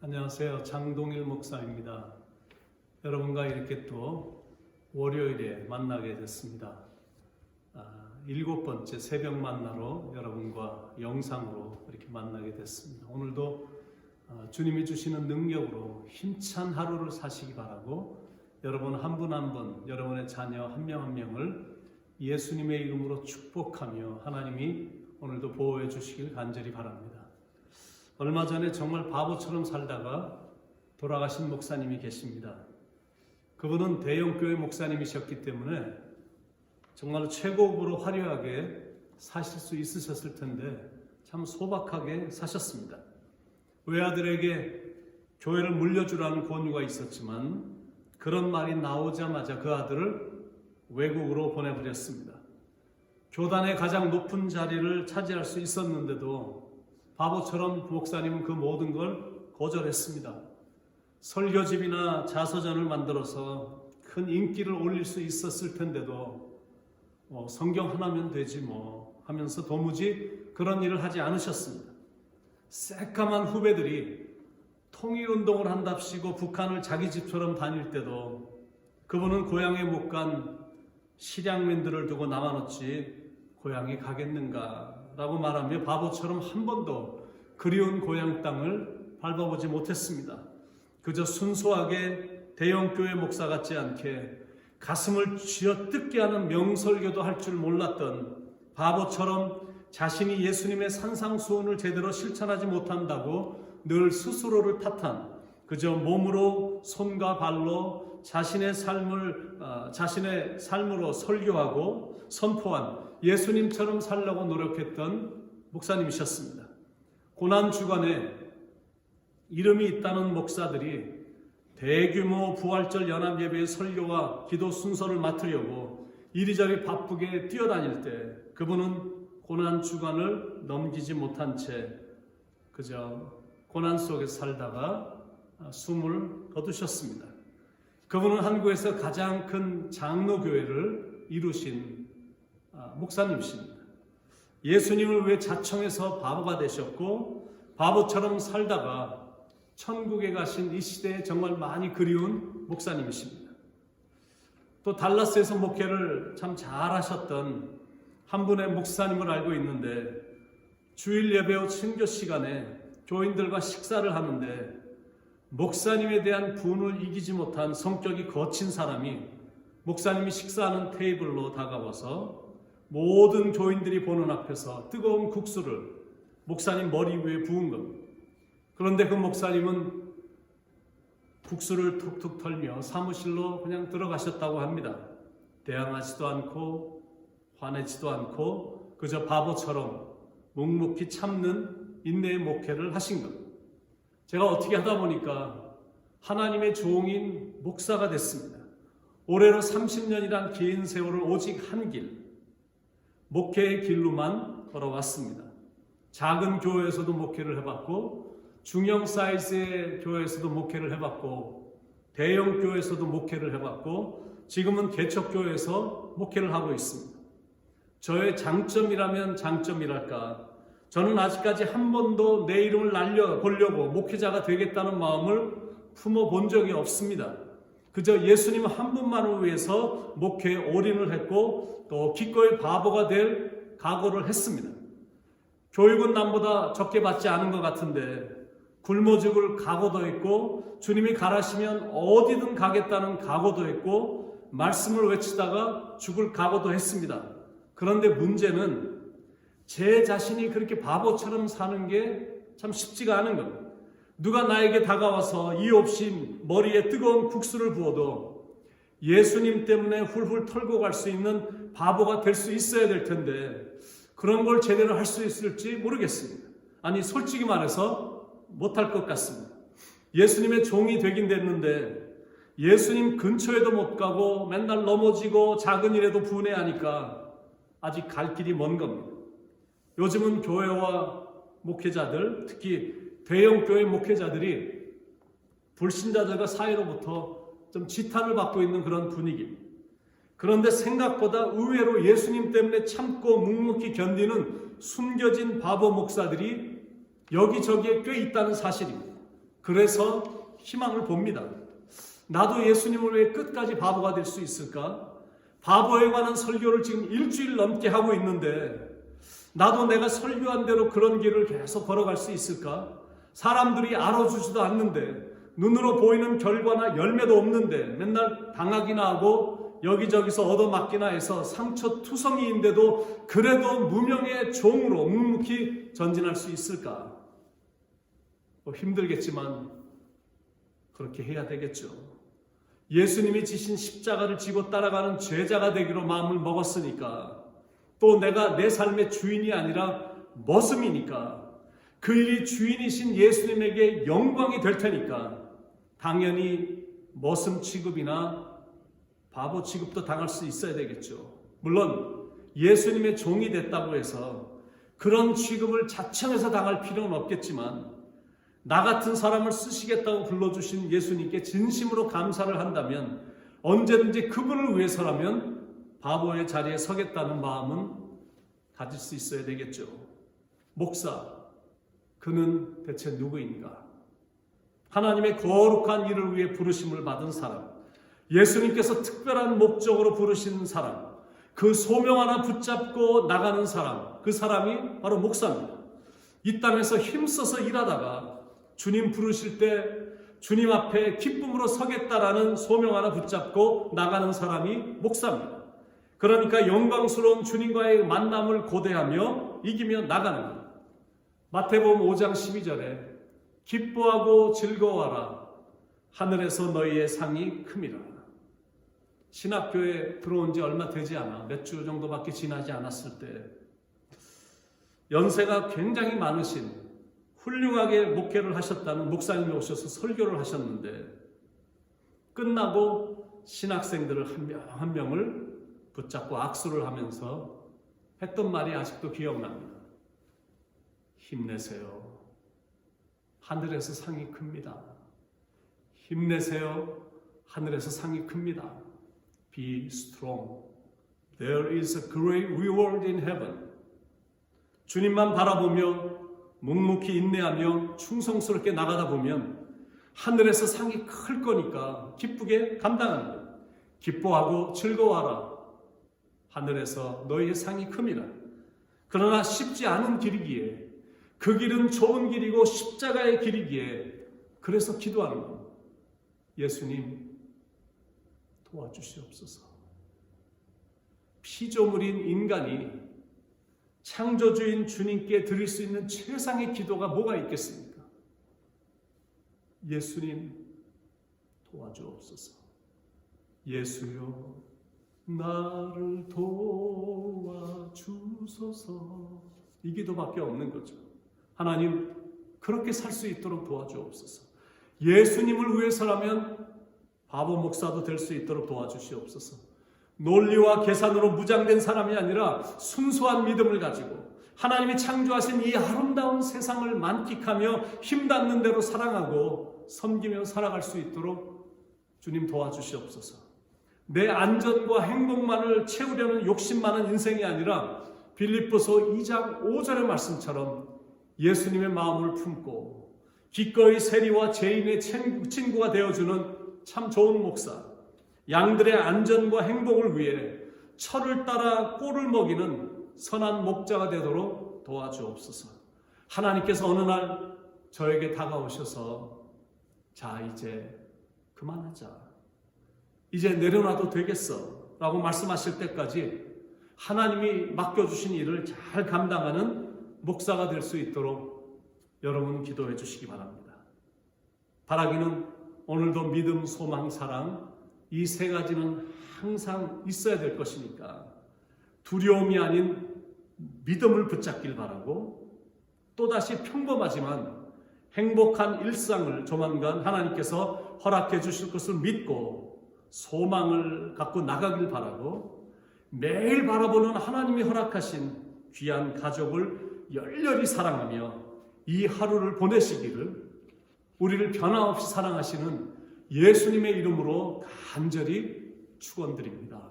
안녕하세요. 장동일 목사입니다. 여러분과 이렇게 또 월요일에 만나게 됐습니다. 7번째 새벽 만나로 여러분과 영상으로 이렇게 만나게 됐습니다. 오늘도 주님이 주시는 능력으로 힘찬 하루를 사시기 바라고 여러분 한 분 한 분, 여러분의 자녀 한 명 한 명을 예수님의 이름으로 축복하며 하나님이 오늘도 보호해 주시길 간절히 바랍니다. 얼마 전에 정말 바보처럼 살다가 돌아가신 목사님이 계십니다. 그분은 대형교회 목사님이셨기 때문에 정말 최고급으로 화려하게 사실 수 있으셨을 텐데 참 소박하게 사셨습니다. 외아들에게 교회를 물려주라는 권유가 있었지만 그런 말이 나오자마자 그 아들을 외국으로 보내버렸습니다. 교단의 가장 높은 자리를 차지할 수 있었는데도 바보처럼 목사님은 그 모든 걸 거절했습니다. 설교집이나 자서전을 만들어서 큰 인기를 올릴 수 있었을 텐데도 성경 하나면 되지 하면서 도무지 그런 일을 하지 않으셨습니다. 새까만 후배들이 통일운동을 한답시고 북한을 자기 집처럼 다닐 때도 그분은 고향에 못 간 실향민들을 두고 남아놓지 고향에 가겠는가 라고 말하며 바보처럼 한 번도 그리운 고향 땅을 밟아보지 못했습니다. 그저 순수하게 대형교회 목사 같지 않게 가슴을 쥐어뜯게 하는 명설교도 할 줄 몰랐던 바보처럼 자신이 예수님의 산상수훈을 제대로 실천하지 못한다고 늘 스스로를 탓한 그저 몸으로 손과 발로 자신의 삶으로 설교하고 선포한 예수님처럼 살려고 노력했던 목사님이셨습니다. 고난주간에 이름이 있다는 목사들이 대규모 부활절 연합예배의 설교와 기도 순서를 맡으려고 이리저리 바쁘게 뛰어다닐 때 그분은 고난주간을 넘기지 못한 채 그저 고난 속에서 살다가 숨을 거두셨습니다. 그분은 한국에서 가장 큰 장로교회를 이루신 목사님이십니다. 예수님을 위해 자청해서 바보가 되셨고 바보처럼 살다가 천국에 가신 이 시대에 정말 많이 그리운 목사님이십니다. 또 달라스에서 목회를 참 잘하셨던 한 분의 목사님을 알고 있는데 주일 예배 후 친교 시간에 교인들과 식사를 하는데 목사님에 대한 분을 이기지 못한 성격이 거친 사람이 목사님이 식사하는 테이블로 다가와서 모든 교인들이 보는 앞에서 뜨거운 국수를 목사님 머리 위에 부은 겁니다. 그런데 그 목사님은 국수를 툭툭 털며 사무실로 그냥 들어가셨다고 합니다. 대항하지도 않고 화내지도 않고 그저 바보처럼 묵묵히 참는 인내의 목회를 하신 겁니다. 제가 어떻게 하다 보니까 하나님의 종인 목사가 됐습니다. 올해로 30년이란 긴 세월을 오직 한 길, 목회의 길로만 걸어왔습니다. 작은 교회에서도 목회를 해봤고 중형 사이즈의 교회에서도 목회를 해봤고 대형 교회에서도 목회를 해봤고 지금은 개척교회에서 목회를 하고 있습니다. 저의 장점이라면 장점이랄까, 저는 아직까지 한 번도 내 이름을 날려보려고 목회자가 되겠다는 마음을 품어본 적이 없습니다. 그저 예수님 한 분만을 위해서 목회에 올인을 했고 또 기꺼이 바보가 될 각오를 했습니다. 교육은 남보다 적게 받지 않은 것 같은데 굶어 죽을 각오도 했고 주님이 가라시면 어디든 가겠다는 각오도 했고 말씀을 외치다가 죽을 각오도 했습니다. 그런데 문제는 제 자신이 그렇게 바보처럼 사는 게 참 쉽지가 않은 겁니다. 누가 나에게 다가와서 이유 없이 머리에 뜨거운 국수를 부어도 예수님 때문에 훌훌 털고 갈 수 있는 바보가 될 수 있어야 될 텐데 그런 걸 제대로 할 수 있을지 모르겠습니다. 아니 솔직히 말해서 못할 것 같습니다. 예수님의 종이 되긴 됐는데 예수님 근처에도 못 가고 맨날 넘어지고 작은 일에도 분해하니까 아직 갈 길이 먼 겁니다. 요즘은 교회와 목회자들, 특히 대형 교회 목회자들이 불신자들과 사이로부터 좀 지탄을 받고 있는 그런 분위기입니다. 그런데 생각보다 의외로 예수님 때문에 참고 묵묵히 견디는 숨겨진 바보 목사들이 여기저기에 꽤 있다는 사실입니다. 그래서 희망을 봅니다. 나도 예수님을 왜 끝까지 바보가 될 수 있을까? 바보에 관한 설교를 지금 일주일 넘게 하고 있는데 나도 내가 설교한 대로 그런 길을 계속 걸어갈 수 있을까? 사람들이 알아주지도 않는데 눈으로 보이는 결과나 열매도 없는데 맨날 당하기나 하고 여기저기서 얻어맞기나 해서 상처투성이인데도 그래도 무명의 종으로 묵묵히 전진할 수 있을까? 힘들겠지만 그렇게 해야 되겠죠. 예수님이 지신 십자가를 지고 따라가는 제자가 되기로 마음을 먹었으니까, 또 내가 내 삶의 주인이 아니라 머슴이니까 그 일이 주인이신 예수님에게 영광이 될 테니까 당연히 머슴 취급이나 바보 취급도 당할 수 있어야 되겠죠. 물론 예수님의 종이 됐다고 해서 그런 취급을 자청해서 당할 필요는 없겠지만, 나 같은 사람을 쓰시겠다고 불러주신 예수님께 진심으로 감사를 한다면 언제든지 그분을 위해서라면 바보의 자리에 서겠다는 마음은 가질 수 있어야 되겠죠. 목사, 그는 대체 누구인가? 하나님의 거룩한 일을 위해 부르심을 받은 사람, 예수님께서 특별한 목적으로 부르신 사람, 그 소명 하나 붙잡고 나가는 사람, 그 사람이 바로 목사입니다. 이 땅에서 힘써서 일하다가 주님 부르실 때 주님 앞에 기쁨으로 서겠다라는 소명 하나 붙잡고 나가는 사람이 목사입니다. 그러니까 영광스러운 주님과의 만남을 고대하며 이기며 나가는 것. 마태복음 5장 12절에 기뻐하고 즐거워하라, 하늘에서 너희의 상이 큼이라. 신학교에 들어온 지 얼마 되지 않아, 몇 주 정도밖에 지나지 않았을 때 연세가 굉장히 많으신 훌륭하게 목회를 하셨다는 목사님이 오셔서 설교를 하셨는데, 끝나고 신학생들을 한 명 한 명을 붙잡고 악수를 하면서 했던 말이 아직도 기억납니다. 힘내세요. 하늘에서 상이 큽니다. 힘내세요. 하늘에서 상이 큽니다. Be strong. There is a great reward in heaven. 주님만 바라보며 묵묵히 인내하며 충성스럽게 나가다 보면 하늘에서 상이 클 거니까 기쁘게 감당하는 거예요. 기뻐하고 즐거워하라. 하늘에서 너희의 상이 큼이라. 그러나 쉽지 않은 길이기에, 그 길은 좁은 길이고 십자가의 길이기에, 그래서 기도하는 겁니다. 예수님 도와주시옵소서. 피조물인 인간이 창조주인 주님께 드릴 수 있는 최상의 기도가 뭐가 있겠습니까? 예수님 도와주옵소서. 예수여 나를 도와주소서. 이 기도밖에 없는 거죠. 하나님, 그렇게 살 수 있도록 도와주옵소서. 예수님을 위해서라면 바보 목사도 될 수 있도록 도와주시옵소서. 논리와 계산으로 무장된 사람이 아니라 순수한 믿음을 가지고 하나님이 창조하신 이 아름다운 세상을 만끽하며 힘닿는 대로 사랑하고 섬기며 살아갈 수 있도록 주님 도와주시옵소서. 내 안전과 행복만을 채우려는 욕심 많은 인생이 아니라 빌립보서 2장 5절의 말씀처럼 예수님의 마음을 품고 기꺼이 세리와 죄인의 친구가 되어주는 참 좋은 목사, 양들의 안전과 행복을 위해 철을 따라 꼴을 먹이는 선한 목자가 되도록 도와주옵소서. 하나님께서 어느 날 저에게 다가오셔서 자, 이제 그만하자, 이제 내려놔도 되겠어 라고 말씀하실 때까지 하나님이 맡겨주신 일을 잘 감당하는 목사가 될 수 있도록 여러분 기도해 주시기 바랍니다. 바라기는 오늘도 믿음, 소망, 사랑, 이 세 가지는 항상 있어야 될 것이니까 두려움이 아닌 믿음을 붙잡길 바라고, 또다시 평범하지만 행복한 일상을 조만간 하나님께서 허락해 주실 것을 믿고 소망을 갖고 나가길 바라고, 매일 바라보는 하나님이 허락하신 귀한 가족을 열렬히 사랑하며 이 하루를 보내시기를 우리를 변함없이 사랑하시는 예수님의 이름으로 간절히 축원드립니다.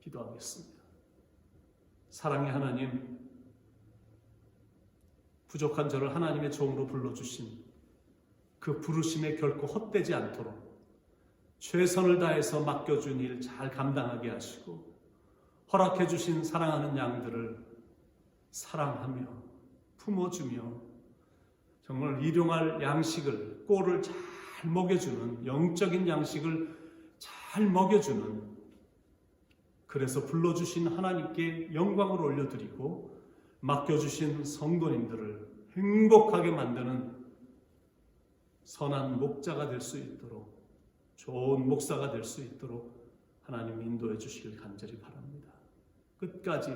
기도하겠습니다. 사랑의 하나님, 부족한 저를 하나님의 종으로 불러주신 그 부르심에 결코 헛되지 않도록 최선을 다해서 맡겨준 일 잘 감당하게 하시고 허락해 주신 사랑하는 양들을 사랑하며 품어주며 정말 일용할 양식을, 꼴을 잘 먹여주는, 영적인 양식을 잘 먹여주는, 그래서 불러주신 하나님께 영광을 올려드리고 맡겨주신 성도님들을 행복하게 만드는 선한 목자가 될 수 있도록, 좋은 목사가 될 수 있도록 하나님 인도해 주시길 간절히 바랍니다. 끝까지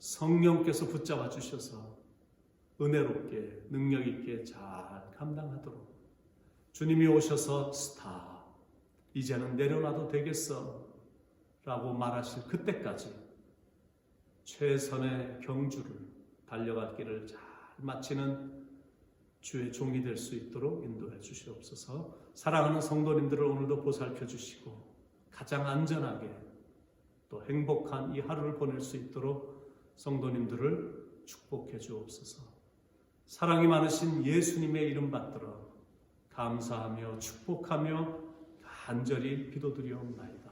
성령께서 붙잡아 주셔서 은혜롭게 능력 있게 잘 감당하도록, 주님이 오셔서 스타 이제는 내려놔도 되겠어 라고 말하실 그때까지 최선의 경주를 달려갈 길을 잘 마치는 주의 종이 될 수 있도록 인도해 주시옵소서. 사랑하는 성도님들을 오늘도 보살펴 주시고 가장 안전하게 또 행복한 이 하루를 보낼 수 있도록 성도님들을 축복해 주옵소서. 사랑이 많으신 예수님의 이름 받들어 감사하며 축복하며 간절히 기도드리옵나이다.